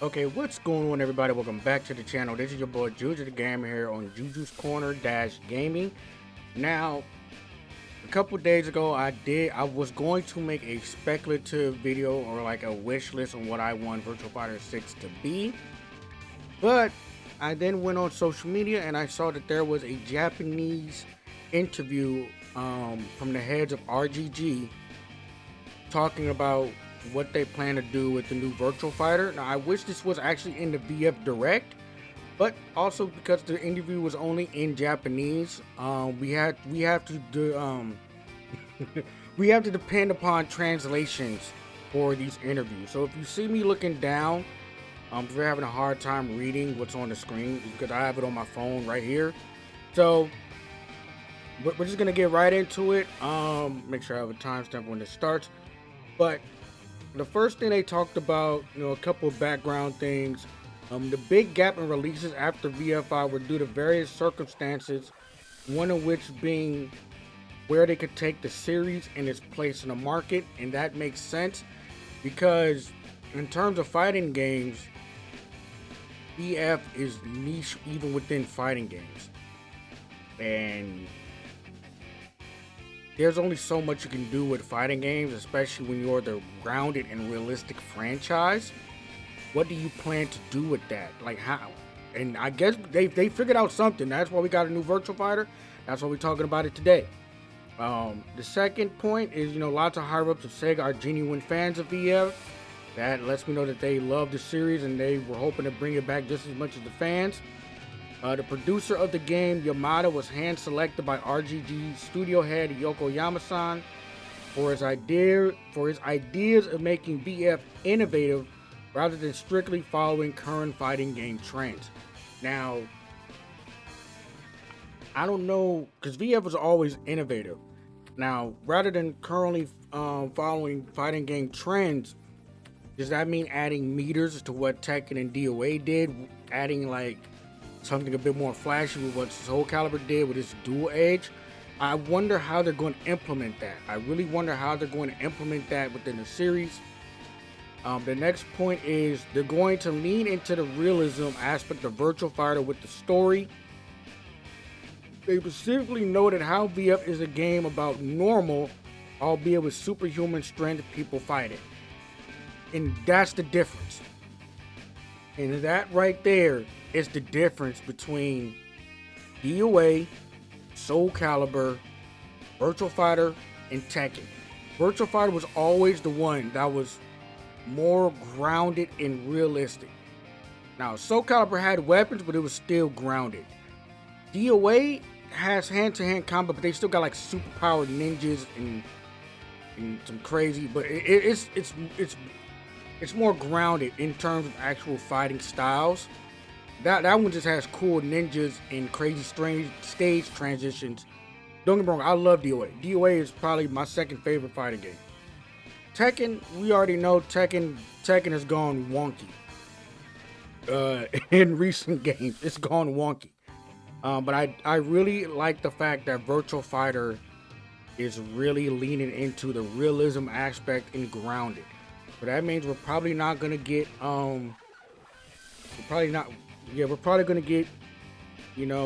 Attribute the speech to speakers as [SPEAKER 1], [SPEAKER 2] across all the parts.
[SPEAKER 1] Okay, what's going on, everybody? Welcome back to the channel. This is your boy Juju the Gamer here on Juju's Corner-Gaming. Now, a couple days ago, I was going to make a speculative video or like a wish list on what I want Virtua Fighter 6 to be, but I then went on social media and I saw that there was a Japanese interview from the heads of RGG talking about what they plan to do with the new Virtua Fighter. Now, I wish this was actually in the VF Direct, but also because the interview was only in Japanese, we have to do, we have to depend upon translations for these interviews. So if you see me looking down, if you're having a hard time reading what's on the screen, because I have it on my phone right here. So we're just gonna get right into it. Make sure I have a timestamp when it starts. But the first thing they talked about, a couple of background things. The big gap in releases after VFI were due to various circumstances, one of which being where they could take the series and its place in the market. And that makes sense because in terms of fighting games, VF is niche even within fighting games. And there's only so much you can do with fighting games, especially when you're the grounded and realistic franchise. What do you plan to do with that? Like how? And I guess they figured out something. That's why we got a new Virtua Fighter. That's why we're talking about it today. The second point is, lots of higher ups of SEGA are genuine fans of VF. That lets me know that they love the series and they were hoping to bring it back just as much as the fans. The producer of the game, Yamada, was hand-selected by RGG studio head Yokoyama-san for his ideas of making VF innovative rather than strictly following current fighting game trends. Now, I don't know, because VF was always innovative. Now, rather than currently following fighting game trends, does that mean adding meters to what Tekken and DOA did, adding like something a bit more flashy with what Soul Calibur did with its dual edge? I wonder how they're going to implement that. I really wonder how they're going to implement that within the series. The next point is they're going to lean into the realism aspect of Virtua Fighter with the story. They specifically noted how VF is a game about normal, albeit with superhuman strength, people fighting. And that's the difference. And that right there is the difference between DOA, Soul Calibur, Virtua Fighter, and Tekken. Virtua Fighter was always the one that was more grounded and realistic. Now, Soul Calibur had weapons, but it was still grounded. DOA has hand-to-hand combat, but they still got like superpowered ninjas and some crazy. But it's more grounded in terms of actual fighting styles. That one just has cool ninjas and crazy strange stage transitions. Don't get me wrong, I love DOA. DOA is probably my second favorite fighting game. Tekken, we already know Tekken has gone wonky. In recent games, it's gone wonky. But I really like the fact that Virtua Fighter is really leaning into the realism aspect and grounded. So that means we're probably not gonna get we're probably gonna get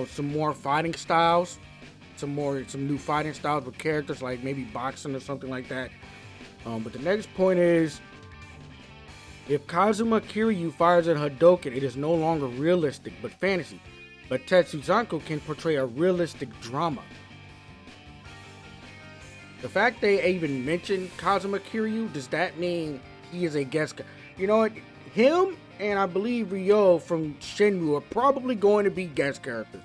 [SPEAKER 1] some more fighting styles, some new fighting styles with characters like maybe boxing or something like that. But the next point is, if Kazuma Kiryu fires a Hadouken, it is no longer realistic but fantasy. But Tetsuzanko can portray a realistic drama. The fact they even mentioned Kazuma Kiryu, does that mean he is a guest? You know what? Him and I believe REVO from Shenmue are probably going to be guest characters.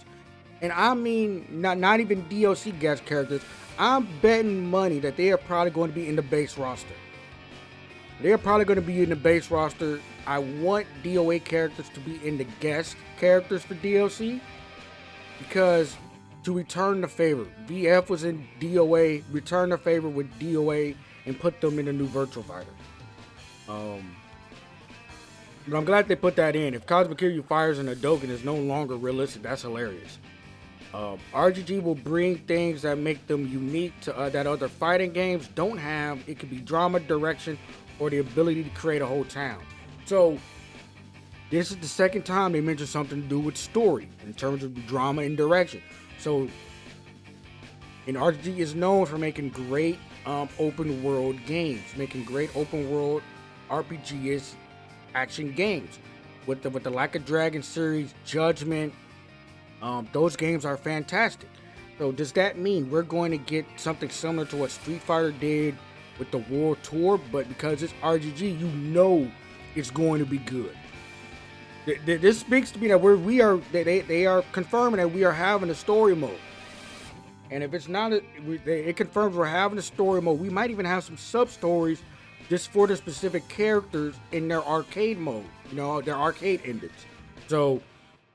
[SPEAKER 1] And I mean, not even DLC guest characters. I'm betting money that they are probably going to be in the base roster. They're probably going to be in the base roster. I want DOA characters to be in the guest characters for DLC, because to return the favor, VF was in DOA, return the favor with DOA and put them in the new Virtua Fighter. But I'm glad they put that in. If Kazuma Kiryu fires an Hadouken is no longer realistic, that's hilarious. RGG will bring things that make them unique to that other fighting games don't have. It could be drama, direction, or the ability to create a whole town. So This is the second time they mentioned something to do with story in terms of drama and direction. So, and RGG is known for making great open world games, making great open world RPGs action games. With the Like a Dragon series, Judgment, those games are fantastic. So does that mean we're going to get something similar to what Street Fighter did with the World Tour? But because it's RGG, you know it's going to be good. This speaks to me that they are confirming that we are having a story mode. And if it's not, it confirms we're having a story mode. We might even have some sub-stories just for the specific characters in their arcade mode, you know, their arcade endings. So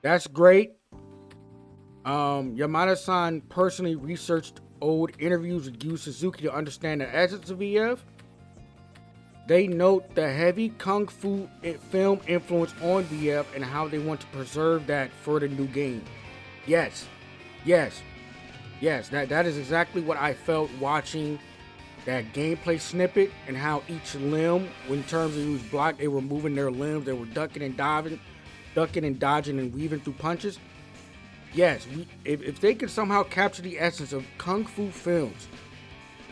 [SPEAKER 1] that's great. Yamada-san personally researched old interviews with Yu Suzuki to understand the essence of VF. They note the heavy kung fu film influence on VF and how they want to preserve that for the new game. Yes, that is exactly what I felt watching that gameplay snippet, and how each limb, in terms of who's blocked, they were moving their limbs, they were ducking and dodging and weaving through punches. Yes, if they could somehow capture the essence of kung fu films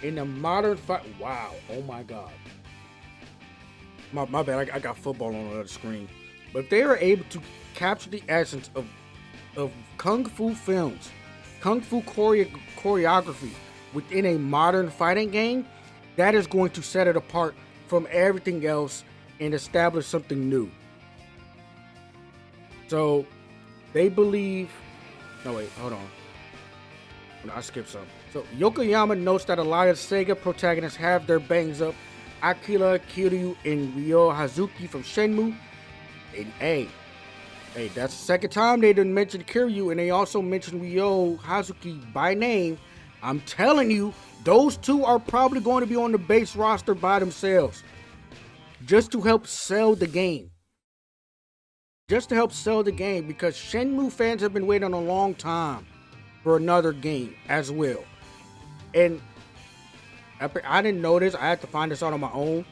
[SPEAKER 1] in a modern fight, wow, oh my god. My bad, I got football on the other screen. But if they are able to capture the essence of kung fu films, kung fu choreography within a modern fighting game, that is going to set it apart from everything else and establish something new. So they believe, no wait, hold on, I skipped some. So Yokoyama notes that a lot of SEGA protagonists have their bangs up. AKIRA, Kiryu, and Ryo Hazuki from Shenmue. And hey, that's the second time they didn't mention Kiryu, and they also mentioned Ryo Hazuki by name. I'm telling you, those two are probably going to be on the base roster by themselves, just to help sell the game. Because Shenmue fans have been waiting a long time for another game as well. And I didn't know this. I had to find this out on my own.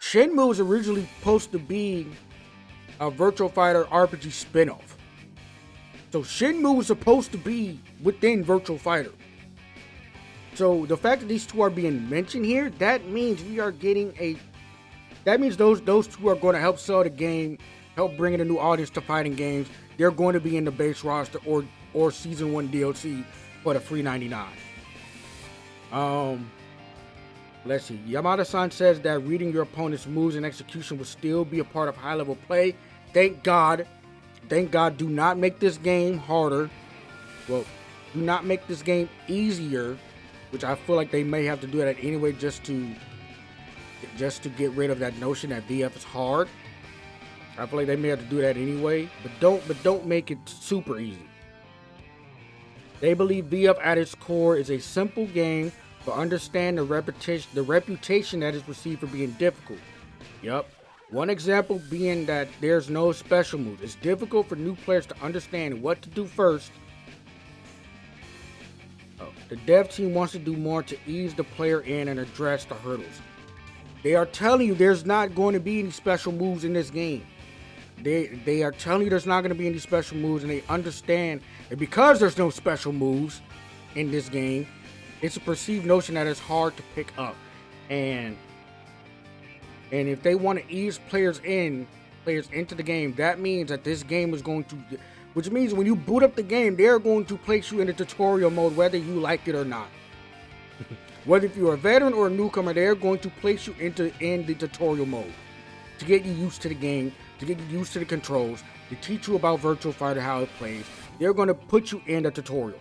[SPEAKER 1] Shenmue was originally supposed to be a Virtua Fighter RPG spinoff. So Shenmue was supposed to be within Virtua Fighter. So the fact that these two are being mentioned here, that means we are getting that means those two are going to help sell the game, help bring in a new audience to fighting games. They're going to be in the base roster or season 1 DLC for the free $99. Let's see. Yamada-san says that reading your opponent's moves and execution will still be a part of high-level play. Thank God. Do not make this game harder. Well, do not make this game easier, which I feel like they may have to do that anyway, just to get rid of that notion that VF is hard. I feel like they may have to do that anyway, but don't make it super easy. They believe VF at its core is a simple game, but understand the reputation that is received for being difficult. Yup. One example being that there's no special moves. It's difficult for new players to understand what to do first. The dev team wants to do more to ease the player in and address the hurdles. They are telling you there's not going to be any special moves in this game. They are telling you there's not going to be any special moves, and they understand that because there's no special moves in this game, it's a perceived notion that it's hard to pick up. And if they want to ease players into the game, that means that this game is going to, which means when you boot up the game, they're going to place you in the tutorial mode whether you like it or not. Whether if you're a veteran or a newcomer, they're going to place you in the tutorial mode to get you used to the game, to get you used to the controls, to teach you about Virtua Fighter, how it plays. They're going to put you in the tutorial.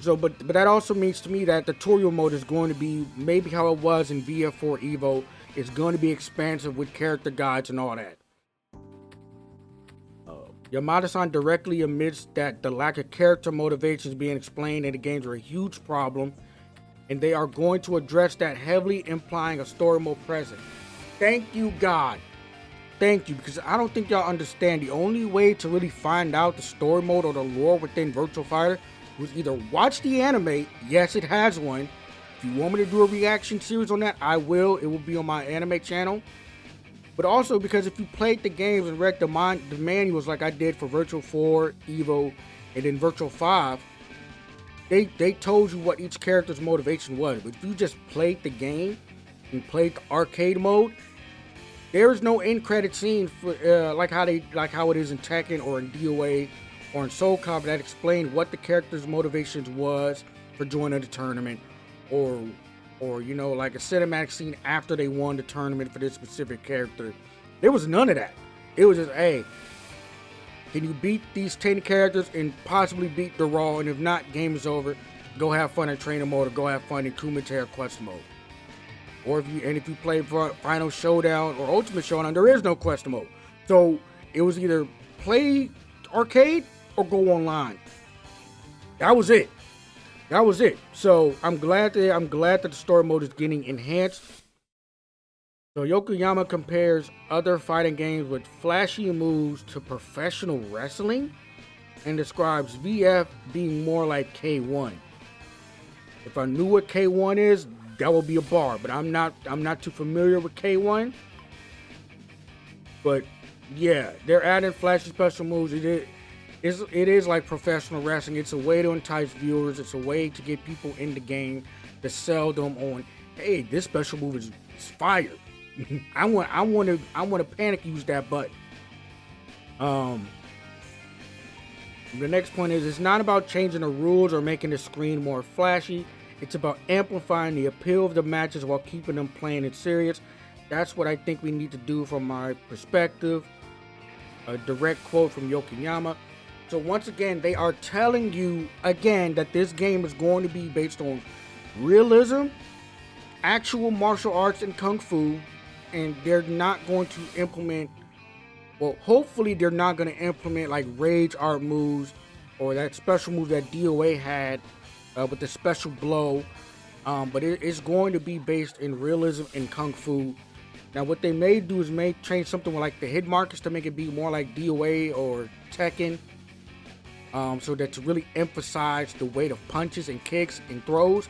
[SPEAKER 1] So, but that also means to me that tutorial mode is going to be maybe how it was in VF4 EVO. It's going to be expansive with character guides and all that. Yamada-san directly admits that the lack of character motivations being explained in the games are a huge problem, and they are going to address that, heavily implying a story mode present. Thank you, God. Thank you, because I don't think y'all understand. The only way to really find out the story mode or the lore within Virtua Fighter was either watch the anime. Yes, it has one. If you want me to do a reaction series on that, I will. It will be on my anime channel. but also because if you played the games and read the manuals like I did for Virtua 4, EVO, and then Virtua 5, they told you what each character's motivation was. But if you just played the game and played the arcade mode, there is no end credit scene for like how it is in Tekken or in DOA or in Soul Calibur that explained what the character's motivations was for joining the tournament, or you know, like a cinematic scene after they won the tournament for this specific character. There was none of that. It was just, hey, can you beat these 10 characters and possibly beat the Raw? And if not, game is over. Go have fun in trainer mode, or go have fun in Kumatera quest mode. Or if you play Final Showdown or Ultimate Showdown, there is no quest mode. So it was either play arcade or go online. That was it. That was it. So I'm glad that the story mode is getting enhanced. So Yokoyama compares other fighting games with flashy moves to professional wrestling and describes VF being more like K1. If I knew what K1 is, that would be a bar, but I'm not too familiar with K1. But yeah, they're adding flashy special moves. It is like professional wrestling. It's a way to entice viewers. It's a way to get people in the game, to sell them on, hey, this special move is fire. I want to panic use that button. The next point is, it's not about changing the rules or making the screen more flashy. It's about amplifying the appeal of the matches while keeping them plain and serious. That's what I think we need to do from my perspective. A direct quote from Yokoyama. So once again, they are telling you again that this game is going to be based on realism, actual martial arts and kung fu, and they're not going to implement, well, hopefully they're not going to implement like rage art moves or that special move that DOA had with the special blow, but it's going to be based in realism and kung fu. Now what they may do is change something with like the hit markers to make it be more like DOA or Tekken, so that to really emphasize the weight of punches and kicks and throws.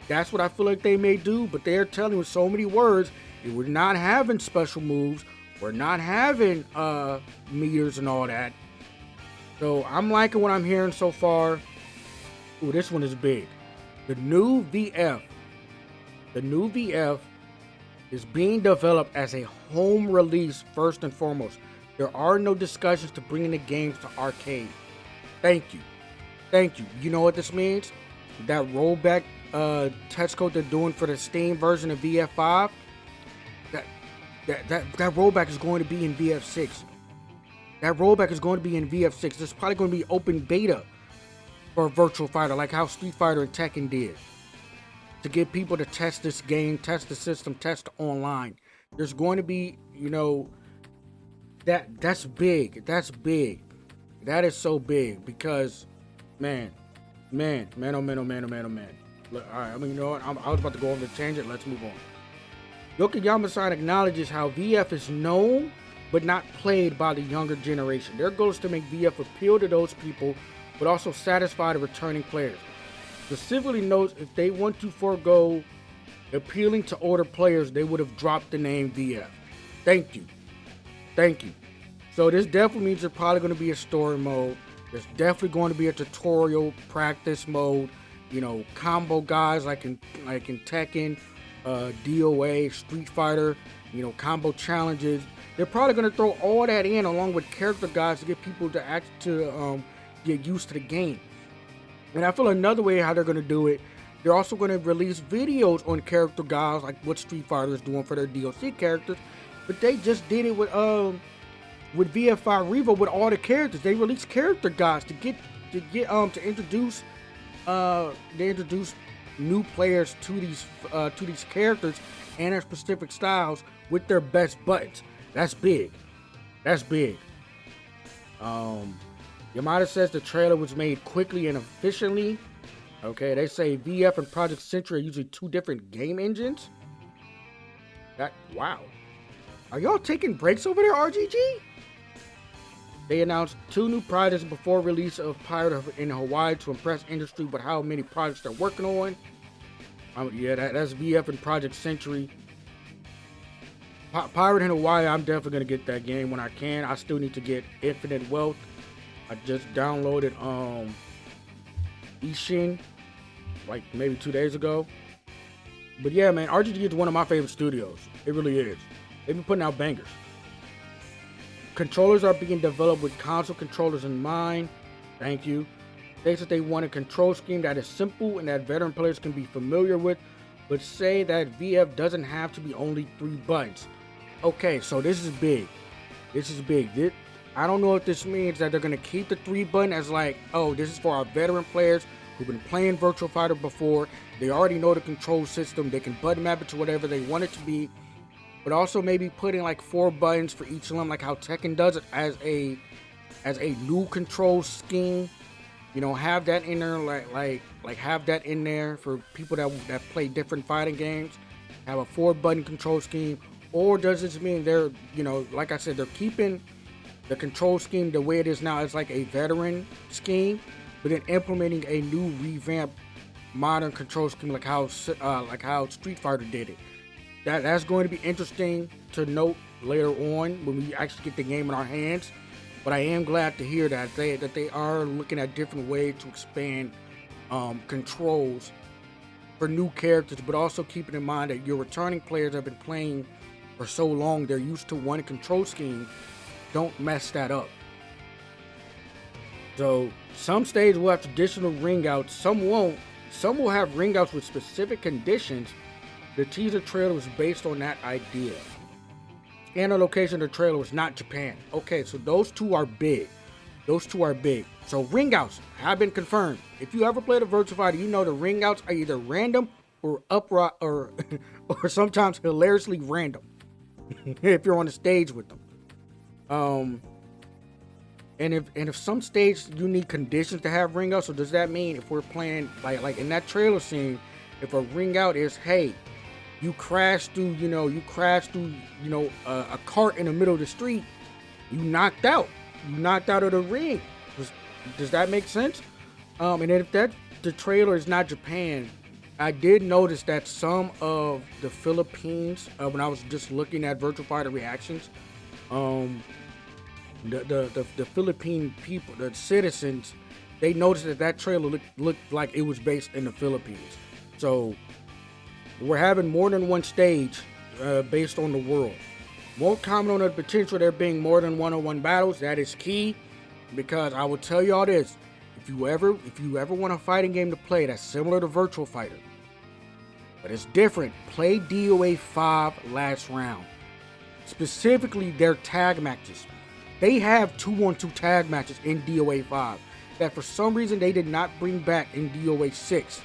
[SPEAKER 1] That's what I feel like they may do, but they're telling you with so many words, we're not having special moves, we're not having meters and all that. So I'm liking what I'm hearing so far. Ooh, this one is big. The new VF is being developed as a home release first and foremost. There are no discussions to bringing the games to arcade. Thank you. Thank you. You know what this means? That rollback test code they're doing for the Steam version of VF5, that rollback is going to be in VF6. That rollback is going to be in VF6. It's probably going to be open beta for Virtua Fighter, like how Street Fighter and Tekken did, to get people to test this game, test the system, test online. There's going to be, you know, that's big. That's big. That is so big because, man. Look, all right, I mean, you know what? I was about to go on the tangent. Let's move on. Yokoyama-san acknowledges how VF is known but not played by the younger generation. Their goal is to make VF appeal to those people, but also satisfy the returning players. Specifically notes, if they want to forego appealing to older players, they would have dropped the name VF. Thank you. Thank you. So this definitely means there's probably going to be a story mode. There's definitely going to be a tutorial practice mode. You know, combo guys like in Tekken, DOA, Street Fighter, you know, combo challenges. They're probably going to throw all that in along with character guides to get people to get used to the game. And I feel another way how they're going to do it, they're also going to release videos on character guides like what Street Fighter is doing for their DLC characters. But they just did it with VF5 REVO with all the characters. They released character guides to introduce new players to these characters and their specific styles with their best buttons. That's big. That's big. Yamada says the trailer was made quickly and efficiently. Okay, they say VF and Project Century are usually two different game engines. Wow. Are y'all taking breaks over there, RGG? They announced 2 new projects before release of Pirate in Hawaii to impress industry with how many projects they're working on. Yeah, that's VF and Project Century. Pirate in Hawaii, I'm definitely gonna get that game when I can. I still need to get Infinite Wealth. I just downloaded Ishin like maybe 2 days ago. But yeah, man, RGG is one of my favorite studios. It really is. They've been putting out bangers. Controllers are being developed with console controllers in mind. Thank you. States that they want a control scheme that is simple and that veteran players can be familiar with, but say that VF doesn't have to be only 3 buttons. Okay, so this is big. This is big. I don't know if this means that they're going to keep the 3 button as like, oh, this is for our veteran players who've been playing Virtua Fighter before. They already know the control system. They can button map it to whatever they want it to be. But also maybe putting like 4 buttons for each limb, like how Tekken does it, as a new control scheme. You know, have that in there, like have that in there for people that play different fighting games. Have a 4 button control scheme. Or does this mean they're, you know, like I said, they're keeping the control scheme the way it is now as like a veteran scheme, but then implementing a new revamped modern control scheme like how Street Fighter did it. That's going to be interesting to note later on when we actually get the game in our hands. But I am glad to hear that they are looking at different ways to expand controls for new characters, but also keeping in mind that your returning players have been playing for so long, they're used to one control scheme. Don't mess that up. So some stages will have traditional ring outs, some won't. Some will have ring outs with specific conditions. The teaser trailer was based on that idea. And the location of the trailer was not Japan. Okay, so those two are big. Those two are big. So ring outs have been confirmed. If you ever played a Virtua Fighter, you know the ring outs are either random or upright or sometimes hilariously random. If you're on the stage with them. And if some stage you need conditions to have ring outs, so does that mean if we're playing like in that trailer scene, if a ring out is, hey, you crash through a cart in the middle of the street, you knocked out of the ring. Does that make sense? And then if the trailer is not Japan, I did notice that some of the Philippines, when I was just looking at Virtua Fighter reactions, the Philippine people, the citizens, they noticed that trailer looked like it was based in the Philippines. So we're having more than one stage based on the world. Won't comment on the potential of there being more than one-on-one battles. That is key, because I will tell y'all this: if you ever want a fighting game to play that's similar to Virtua Fighter, but it's different, play DOA 5 last round. Specifically their tag matches. They have 2-on-2 tag matches in DOA 5 that for some reason they did not bring back in DOA 6.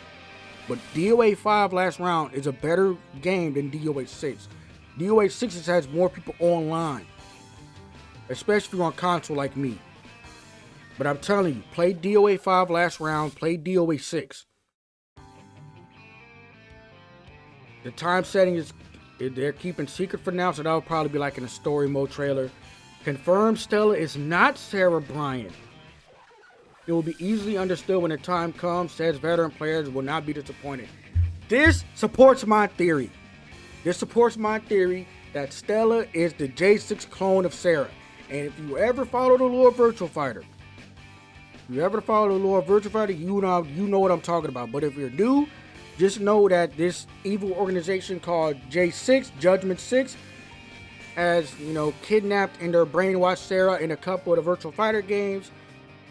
[SPEAKER 1] But DOA 5 last round is a better game than DOA 6. DOA 6 has more people online, especially if you're on console like me. But I'm telling you, play DOA 5 last round, play DOA 6. The time setting they're keeping secret for now, so that'll probably be like in a story mode trailer. Confirmed STELLA is not Sarah Bryan. It will be easily understood when the time comes, says veteran players will not be disappointed. This supports my theory. This supports my theory that STELLA is the J6 clone of Sarah. And if you ever follow the lore of Virtua Fighter, you know what I'm talking about. But if you're new, just know that this evil organization called J6, Judgment 6, has, kidnapped and or brainwashed Sarah in a couple of the Virtua Fighter games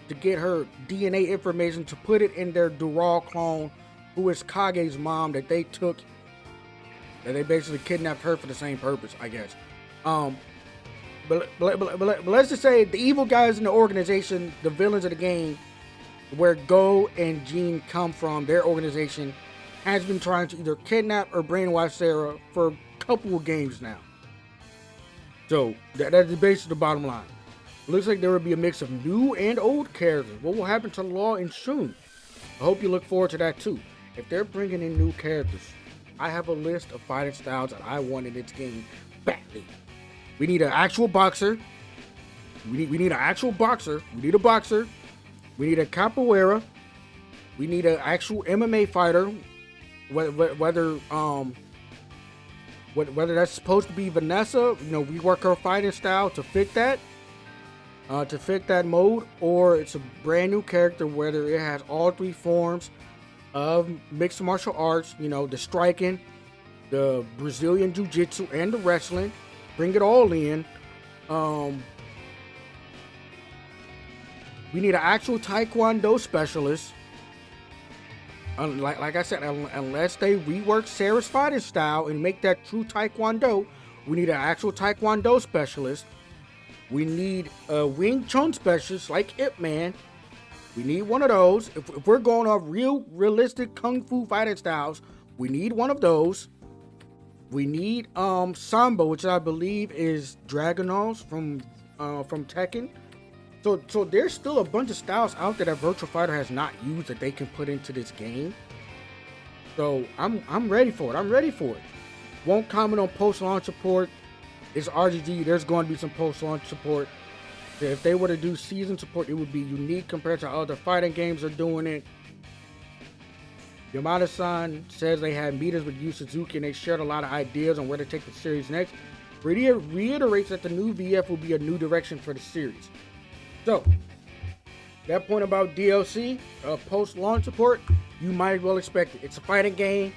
[SPEAKER 1] to get her DNA information to put it in their Dural clone, who is Kage's mom, that they they basically kidnapped her for the same purpose, I guess. But let's just say the evil guys in the organization, the villains of the game, where Go and Jean come from, their organization has been trying to either kidnap or brainwash Sarah for a couple of games now. So that's basically the bottom line. It looks like there will be a mix of new and old characters. What will happen to Law and Shun? I hope you look forward to that too. If they're bringing in new characters, I have a list of fighting styles that I want in this game badly. We need an actual boxer. We need an actual boxer. We need a boxer. We need a capoeira. We need an actual MMA fighter. Whether whether that's supposed to be Vanessa, rework her fighting style to fit that. To fit that mode, or it's a brand new character, whether it has all 3 forms of mixed martial arts, the striking, the Brazilian jiu-jitsu, and the wrestling. Bring it all in. We need an actual Taekwondo specialist. Like I said, unless they rework Sarah's fighting style and make that true Taekwondo, we need an actual Taekwondo specialist. We need a Wing Chun specialist like Ip Man. We need one of those. If we're going off realistic Kung Fu fighting styles, we need one of those. We need Sambo, which I believe is Dragunov from Tekken. So there's still a bunch of styles out there that Virtua Fighter has not used that they can put into this game. So I'm ready for it. Won't comment on post-launch support. It's RGG. There's going to be some post-launch support. If they were to do season support, it would be unique compared to other fighting games are doing it. Yamada-san says they had meetings with Yu Suzuki and they shared a lot of ideas on where to take the series next. Reiterates that the new VF will be a new direction for the series. So, that point about DLC, post-launch support, you might as well expect it. It's a fighting game.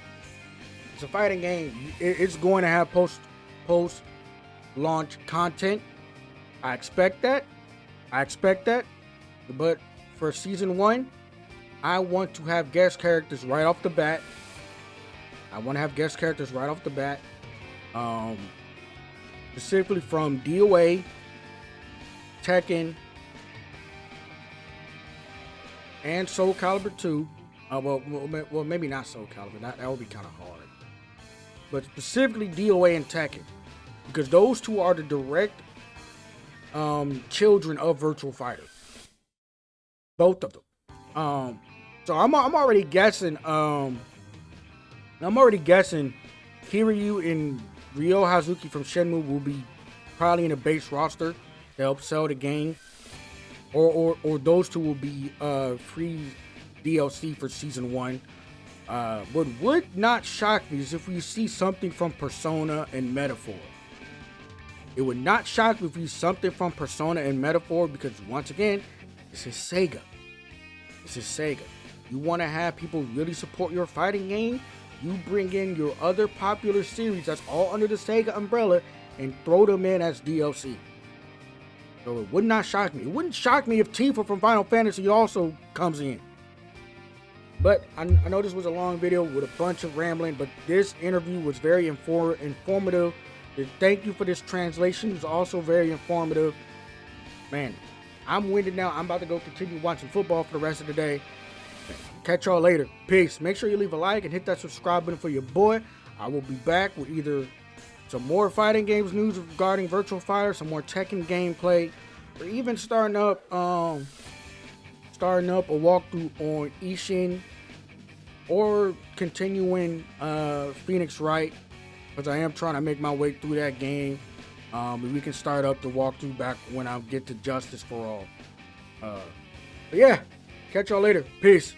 [SPEAKER 1] It's going to have post-launch content. I expect that. But for season 1, I want to have guest characters right off the bat. Specifically from DOA, Tekken, and Soul Calibur 2. Well, maybe not Soul Calibur. That would be kind of hard. But specifically DOA and Tekken, because those two are the direct children of Virtua Fighter. Both of them. So I'm already guessing. I'm already guessing Kiryu and Ryo Hazuki from Shenmue will be probably in a base roster to help sell the game. Or those two will be free DLC for season 1. What would not shock me is if we see something from Persona and Metaphor. It would not shock me if we see something from Persona and Metaphor, because once again, this is SEGA. You want to have people really support your fighting game? You bring in your other popular series that's all under the SEGA umbrella and throw them in as DLC. So it would not shock me. It wouldn't shock me if Tifa from Final Fantasy also comes in. But I know this was a long video with a bunch of rambling, but this interview was very informative. Thank you for this translation. It was also very informative. Man, I'm winded now. I'm about to go continue watching football for the rest of the day. Catch y'all later. Peace. Make sure you leave a like and hit that subscribe button for your boy. I will be back with either some more fighting games news regarding Virtua Fighter, some more Tekken gameplay, or even starting up a walkthrough on Ishin, or continuing Phoenix Wright, because I am trying to make my way through that game. And we can start up the walkthrough back when I get to Justice for All. But yeah, catch y'all later. Peace.